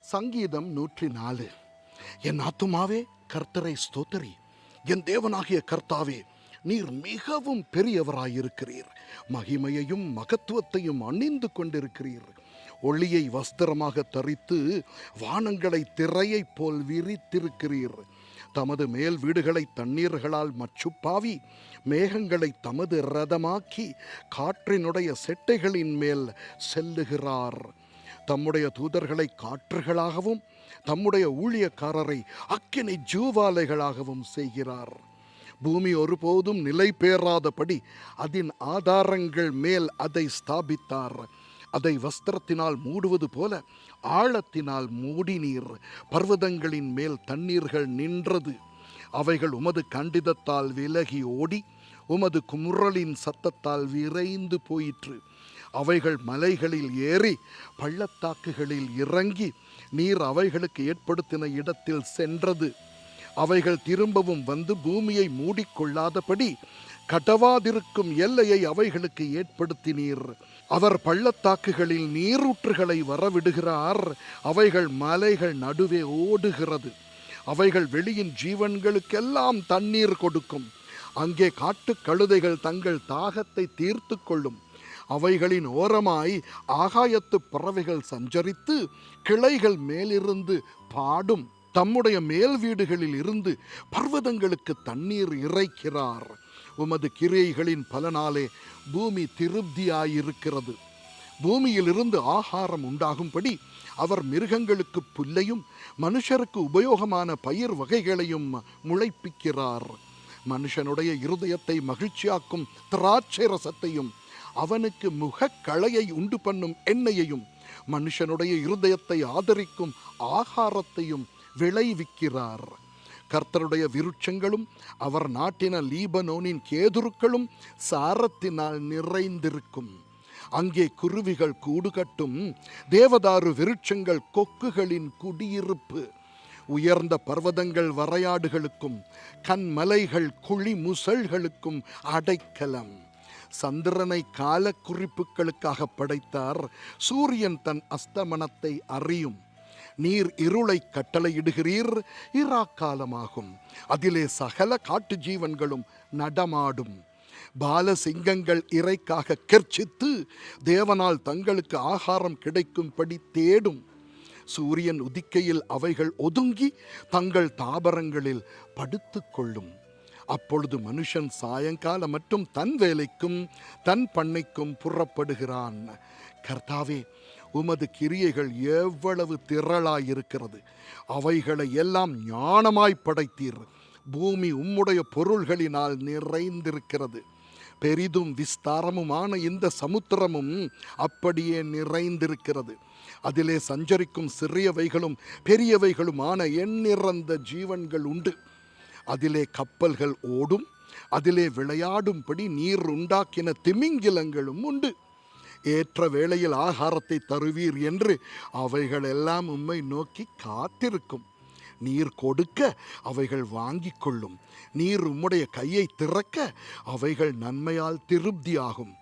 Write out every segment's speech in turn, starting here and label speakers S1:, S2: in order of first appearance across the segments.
S1: சங்கீதம் 104. என் ஆத்துமாவே கர்த்தரை ஸ்தோத்தரி. என் தேவனாகிய கர்த்தாவே, நீர் மிகவும் பெரியவராயிருக்கிறீர். மகிமையையும் மகத்துவத்தையும் அணிந்து கொண்டிருக்கிறீர். ஒளியை வஸ்திரமாக தரித்து வானங்களை திரையைப் போல் விரித்திருக்கிறீர். தமது மேல் வீடுகளை தண்ணீர்களால் மச்சுப்பாவி மேகங்களை தமது ரதமாக்கி காற்றினுடைய செட்டைகளின் மேல் செல்லுகிறார். தம்முடைய தூதர்களை காற்றுகளாகவும் தம்முடைய ஊழியக்காரரை அக்கினி ஜூவாலைகளாகவும் செய்கிறார். பூமி ஒருபோதும் நிலை பெறாதபடி அதன் ஆதாரங்கள் மேல் அதை ஸ்தாபித்தார். அதை வஸ்திரத்தினால் மூடுவது போல ஆழத்தினால் மூடினீர். பர்வதங்களின் மேல் தண்ணீர்கள் நின்றது. அவைகள் உமது கண்டிதத்தால் விலகி ஓடி உமது குமுறலின் சத்தத்தால் விரைந்து போயிற்று. அவைகள் மலைகளில் ஏறி பள்ளத்தாக்குகளில் இறங்கி நீர் அவைகளுக்கு ஏற்படுத்தின இடத்தில் சென்றது. அவைகள் திரும்பவும் வந்து பூமியை மூடிக்கொள்ளாதபடி கடவாதிருக்கும் எல்லையை அவைகளுக்கு ஏற்படுத்தினீர். அவர் பள்ளத்தாக்குகளில் நீரூற்றுகளை வரவிடுகிறார். அவைகள் மலைகள் நடுவே ஓடுகிறது. அவைகள் வெளியின் ஜீவன்களுக்கெல்லாம் தண்ணீர் கொடுக்கும். அங்கே காட்டுக் கழுதைகள் தங்கள் தாகத்தை தீர்த்து கொள்ளும். அவைகளின் ஓரமாய் ஆகாயத்து பறவைகள் சஞ்சரித்து கிளைகள் மேலிருந்து பாடும். தம்முடைய மேல் வீடுகளில் இருந்து பர்வதங்களுக்கு தண்ணீர் இறைக்கிறார். உமது கிரியைகளின் பலனாலே பூமி திருப்தியாயிருக்கிறது. பூமியிலிருந்து ஆகாரம் உண்டாகும்படி அவர் மிருகங்களுக்கு புல்லையும் மனுஷருக்கு உபயோகமான பயிர் வகைகளையும் முளைப்பிக்கிறார். மனுஷனுடைய இருதயத்தை மகிழ்ச்சியாக்கும் திராட்சை ரசத்தையும் அவனுக்கு முகக்களையை உண்டு பண்ணும் எண்ணெயையும் மனுஷனுடைய இருதயத்தை ஆதரிக்கும் ஆகாரத்தையும் விளைவிக்கிறார். கர்த்தருடைய விருட்சங்களும் அவர் நாட்டின லீபனோனின் கேதுருக்களும் சாரத்தினால் நிறைந்திருக்கும். அங்கே குருவிகள் கூடு கட்டும். தேவதாரு விருட்சங்கள் கொக்குகளின் குடியிருப்பு. உயர்ந்த பர்வதங்கள் வரையாடுகளுக்கும் கண்மலைகள் குழி முசல்களுக்கும் அடைக்கலம். சந்திரனை கால குறிப்புகளுக்காக படைத்தார். சூரியன் தன் அஸ்தமனத்தை அறியும். நீர் இருளை கட்டளையிடுகிறீர். இராக்காலமாகும். அதிலே சகல காட்டு ஜீவன்களும் நடமாடும். பாலசிங்கங்கள் இறைக்காக கெர்ச்சித்து தேவனால் தங்களுக்கு ஆகாரம் கிடைக்கும்படி தேடும். சூரியன் உதிக்கையில் அவைகள் ஒதுங்கி தங்கள் தாபரங்களில் படுத்து கொள்ளும். அப்பொழுது மனுஷன் சாயங்காலம் மட்டும் தன் வேலைக்கும் தன் பண்ணைக்கும் புறப்படுகிறான். கர்த்தாவே, உமது கிரியைகள் எவ்வளவு திரளாயிருக்கிறது! அவைகளை எல்லாம் ஞானமாய் படைத்தீர். பூமி உம்முடைய பொருள்களினால் நிறைந்திருக்கிறது. பெரிதும் விஸ்தாரமுமான இந்த சமுத்திரமும் அப்படியே நிறைந்திருக்கிறது. அதிலே சஞ்சரிக்கும் சிறியவைகளும் பெரியவைகளுமான எண்ணிறந்த ஜீவன்கள் உண்டு. அதிலே கப்பல்கள் ஓடும். அதிலே விளையாடும்படி நீர் உண்டாக்கின திமிங்கிலங்களும் உண்டு. ஏற்ற வேளையில் ஆகாரத்தை தருவீர் என்று அவைகள் எல்லாம் உம்மை நோக்கி காத்திருக்கும். நீர் கொடுக்க அவைகள் வாங்கிக் கொள்ளும். நீர் உம்முடைய கையை திறக்க அவைகள் நன்மையால் திருப்தியாகும்.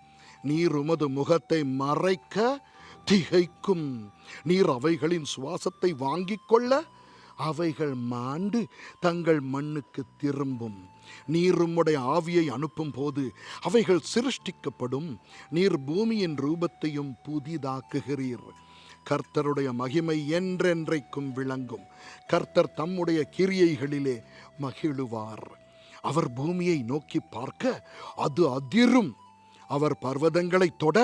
S1: நீர் உமது முகத்தை மறைக்க திகைக்கும். நீர் அவைகளின் சுவாசத்தை வாங்கிக் கொள்ள அவைகள் மாண்டு தங்கள் மண்ணுக்கு திரும்பும். நீர் உம்முடைய ஆவியை அனுப்பும் போது அவைகள் சிருஷ்டிக்கப்படும். நீர் பூமியின் ரூபத்தையும் புதிதாக்குகிறீர். கர்த்தருடைய மகிமை என்றென்றைக்கும் விளங்கும். கர்த்தர் தம்முடைய கிரியைகளிலே மகிழுவார். அவர் பூமியை நோக்கி பார்க்க அது அதிரும். அவர் பர்வதங்களை தொட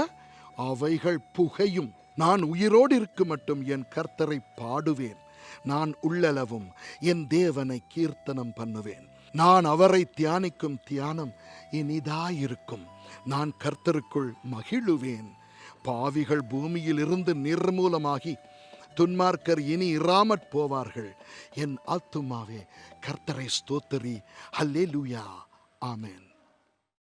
S1: அவைகள் புகையும். நான் உயிரோடு இருக்கும் மட்டும் என் கர்த்தரை பாடுவேன். நான் உள்ளளவும் என் தேவனை கீர்த்தனம் பண்ணுவேன். நான் அவரை தியானிக்கும் தியானம் இனிதாயிருக்கும். நான் கர்த்தருக்குள் மகிழுவேன். பாவிகள் பூமியில் இருந்து நிர்மூலமாகி துன்மார்க்கர் இனி இராமற் போவார்கள். என் ஆத்துமாவே கர்த்தரை ஸ்தோத்திரி. அல்லேலூயா. ஆமென்.